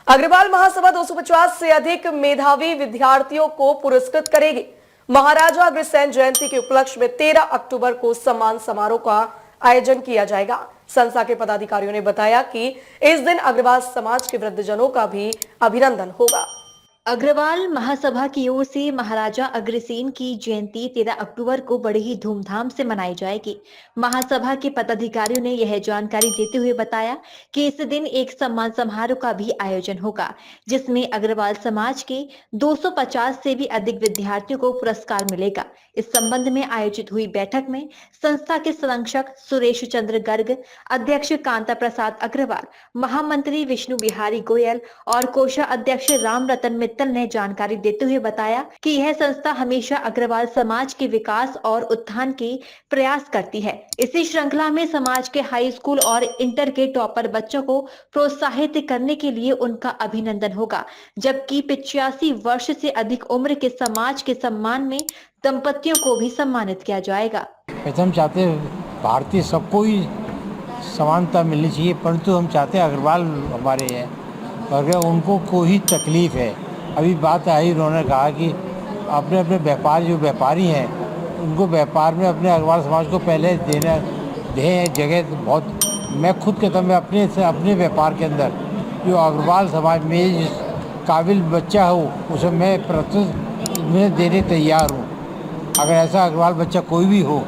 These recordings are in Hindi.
अग्रवाल महासभा 250 से अधिक मेधावी विद्यार्थियों को पुरस्कृत करेगी। महाराजा अग्रसेन जयंती के उपलक्ष्य में 13 अक्टूबर को सम्मान समारोह का आयोजन किया जाएगा। संस्था के पदाधिकारियों ने बताया कि इस दिन अग्रवाल समाज के वृद्धजनों का भी अभिनंदन होगा। अग्रवाल महासभा की ओर से महाराजा अग्रसेन की जयंती 13 अक्टूबर को बड़े ही धूमधाम से मनाई जाएगी। महासभा के पदाधिकारियों ने यह जानकारी देते हुए बताया कि इस दिन एक सम्मान समारोह का भी आयोजन होगा, जिसमें अग्रवाल समाज के 250 से भी अधिक विद्यार्थियों को पुरस्कार मिलेगा। इस संबंध में आयोजित हुई बैठक में संस्था के संरक्षक सुरेश चंद्र गर्ग, अध्यक्ष कांता प्रसाद अग्रवाल, महामंत्री विष्णु बिहारी गोयल और कोषाध्यक्ष राम रतन मित्तल ने जानकारी देते हुए बताया कि यह संस्था हमेशा अग्रवाल समाज के विकास और उत्थान के प्रयास करती है। इसी श्रृंखला में समाज के हाई स्कूल और इंटर के टॉपर बच्चों को प्रोत्साहित करने के लिए उनका अभिनंदन होगा, जबकि 85 वर्ष से अधिक उम्र के समाज के सम्मान में दंपतियों को भी सम्मानित किया जाएगा। हम चाहते हैं भारतीय सबको ही समानता मिलनी चाहिए, परंतु हम चाहते हैं अग्रवाल हमारे हैं, अगर उनको कोई तकलीफ है। अभी बात आई, उन्होंने कहा कि अपने अपने व्यापारी हैं, उनको व्यापार में अपने अग्रवाल समाज को पहले दें जगह। तो बहुत मैं खुद कहता हूँ, मैं अपने व्यापार के अंदर जो अग्रवाल समाज में जिस काबिल बच्चा हो उसे मैं प्रतिशत में देने तैयार हूँ। अगर ऐसा अग्रवाल बच्चा कोई भी हो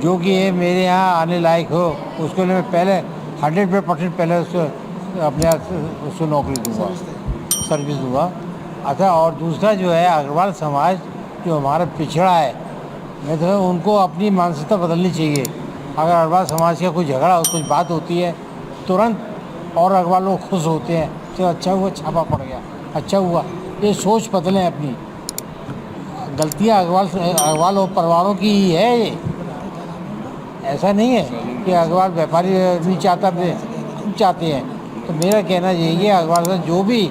जो कि ये मेरे यहाँ आने लायक हो, उसको मैं पहले 100% पहले उसको नौकरी दूँगा, सर्विस दूँगा। अच्छा, और दूसरा जो है अग्रवाल समाज जो हमारा पिछड़ा है, मैं तो उनको अपनी मानसिकता बदलनी चाहिए। अगर अग्रवाल समाज का कोई झगड़ा हो, कुछ बात होती है, तुरंत और अग्रवाल लोग खुश होते हैं, तो अच्छा हुआ छापा पड़ गया, अच्छा हुआ। ये सोच बदलें अपनी। गलतियाँ अग्रवाल और परिवारों की ही है। ये ऐसा नहीं है कि अग्रवाल व्यापारी नहीं चाहते हैं। तो मेरा कहना यही है, अग्रवाल से जो भी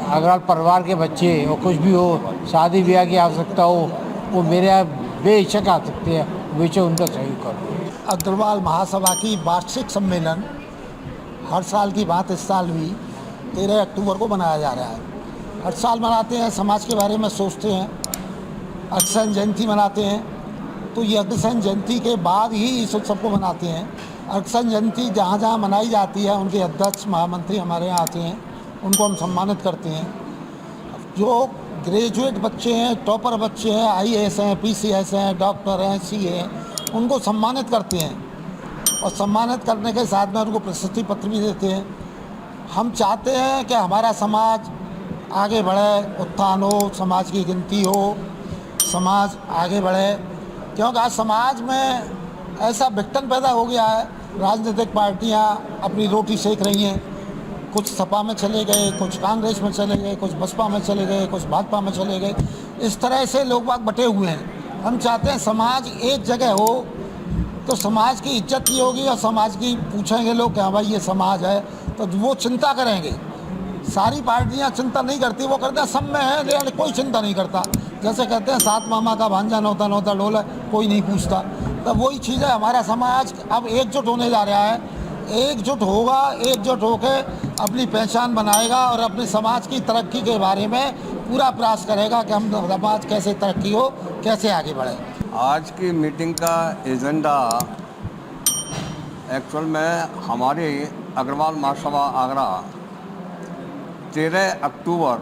अग्रवाल परिवार के बच्चे और कुछ भी हो, शादी ब्याह की आवश्यकता हो, वो मेरे यहाँ बेशक आ सकते हैं, बेशक उनका सहयोग करो। अग्रवाल महासभा की वार्षिक सम्मेलन हर साल की बात इस साल भी 13 अक्टूबर को मनाया जा रहा है। हर साल मनाते हैं, समाज के बारे में सोचते हैं, अग्रसेन जयंती मनाते हैं। तो ये अग्रसेन जयंती के बाद ही इस उत्सव को मनाते हैं। अग्रसेन जयंती जहाँ जहाँ मनाई जाती है, उनके अध्यक्ष महामंत्री हमारे यहाँ आते हैं, उनको हम सम्मानित करते हैं। जो ग्रेजुएट बच्चे हैं, टॉपर बच्चे हैं, IAS हैं, PCS हैं, डॉक्टर हैं, CA हैं, उनको सम्मानित करते हैं और सम्मानित करने के साथ में उनको प्रशस्ति पत्र भी देते हैं। हम चाहते हैं कि हमारा समाज आगे बढ़े, उत्थान हो, समाज की गिनती हो, समाज आगे बढ़े। क्योंकि आज समाज में ऐसा विघटन पैदा हो गया है, राजनीतिक पार्टियां अपनी रोटी सेक रही हैं। कुछ सपा में चले गए, कुछ कांग्रेस में चले गए, कुछ बसपा में चले गए, कुछ भाजपा में चले गए। इस तरह से लोग बाग बटे हुए हैं। हम चाहते हैं समाज एक जगह हो तो समाज की इज्जत भी होगी और समाज की पूछेंगे लोग कि हाँ भाई ये समाज है, तो वो चिंता करेंगे। सारी पार्टियां चिंता नहीं करती, वो करते हैं सब में है लेकिन कोई चिंता नहीं करता। जैसे कहते हैं सात मामा का भांजा नौता नौता ढोल है, कोई नहीं पूछता। तो वही चीज़ है, हमारा समाज अब एकजुट होने जा रहा है। एकजुट होगा, एकजुट होकर अपनी पहचान बनाएगा और अपने समाज की तरक्की के बारे में पूरा प्रयास करेगा कि हम समाज कैसे तरक्की हो, कैसे आगे बढ़े। आज की मीटिंग का एजेंडा एक्चुअल में हमारे अग्रवाल महासभा आगरा 13 अक्टूबर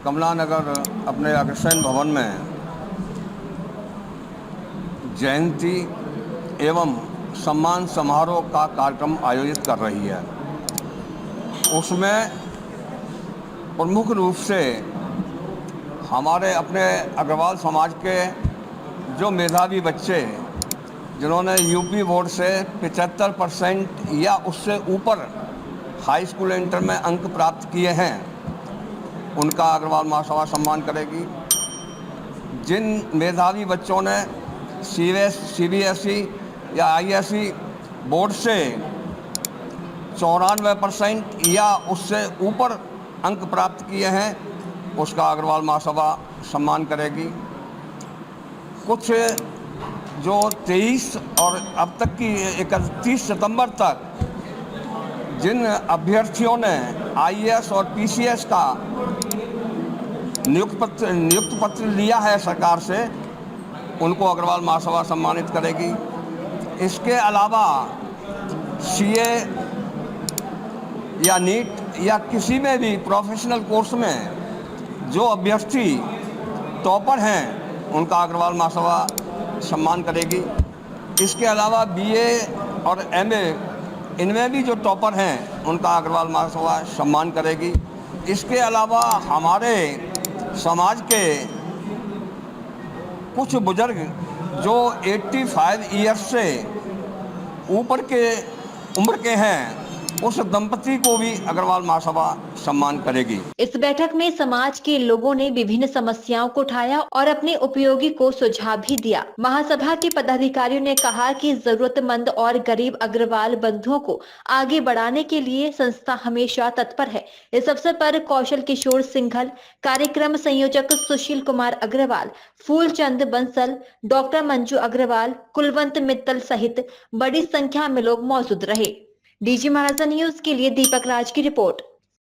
कमला नगर अपने अग्रसेन भवन में जयंती एवं सम्मान समारोह का कार्यक्रम आयोजित कर रही है। उसमें प्रमुख रूप से हमारे अपने अग्रवाल समाज के जो मेधावी बच्चे जिन्होंने यूपी बोर्ड से 75% या उससे ऊपर हाई स्कूल इंटर में अंक प्राप्त किए हैं, उनका अग्रवाल महासभा सम्मान करेगी। जिन मेधावी बच्चों ने CBSE या ISE बोर्ड से 94% या उससे ऊपर अंक प्राप्त किए हैं, उसका अग्रवाल महासभा सम्मान करेगी। कुछ जो 23 और अब तक की 31 सितंबर तक जिन अभ्यर्थियों ने आईएएस और पीसीएस का नियुक्त पत्र लिया है सरकार से, उनको अग्रवाल महासभा सम्मानित करेगी। इसके अलावा सीए या नीट या किसी में भी प्रोफेशनल कोर्स में जो अभ्यर्थी टॉपर हैं, उनका अग्रवाल महासभा सम्मान करेगी। इसके अलावा बीए और एमए, इनमें भी जो टॉपर हैं, उनका अग्रवाल महासभा सम्मान करेगी। इसके अलावा हमारे समाज के कुछ बुजुर्ग जो 85 ईयर्स से ऊपर के उम्र के हैं, उस दंपति को भी अग्रवाल महासभा सम्मान करेगी। इस बैठक में समाज के लोगों ने विभिन्न समस्याओं को उठाया और अपने उपयोगी को सुझाव भी दिया। महासभा के पदाधिकारियों ने कहा कि जरूरतमंद और गरीब अग्रवाल बंधुओं को आगे बढ़ाने के लिए संस्था हमेशा तत्पर है। इस अवसर पर कौशल किशोर सिंघल, कार्यक्रम संयोजक सुशील कुमार अग्रवाल, फूलचंद बंसल, डॉक्टर मंजू अग्रवाल, कुलवंत मित्तल सहित बड़ी संख्या में लोग मौजूद रहे। डीजी महाराजा न्यूज के लिए दीपक राज की रिपोर्ट।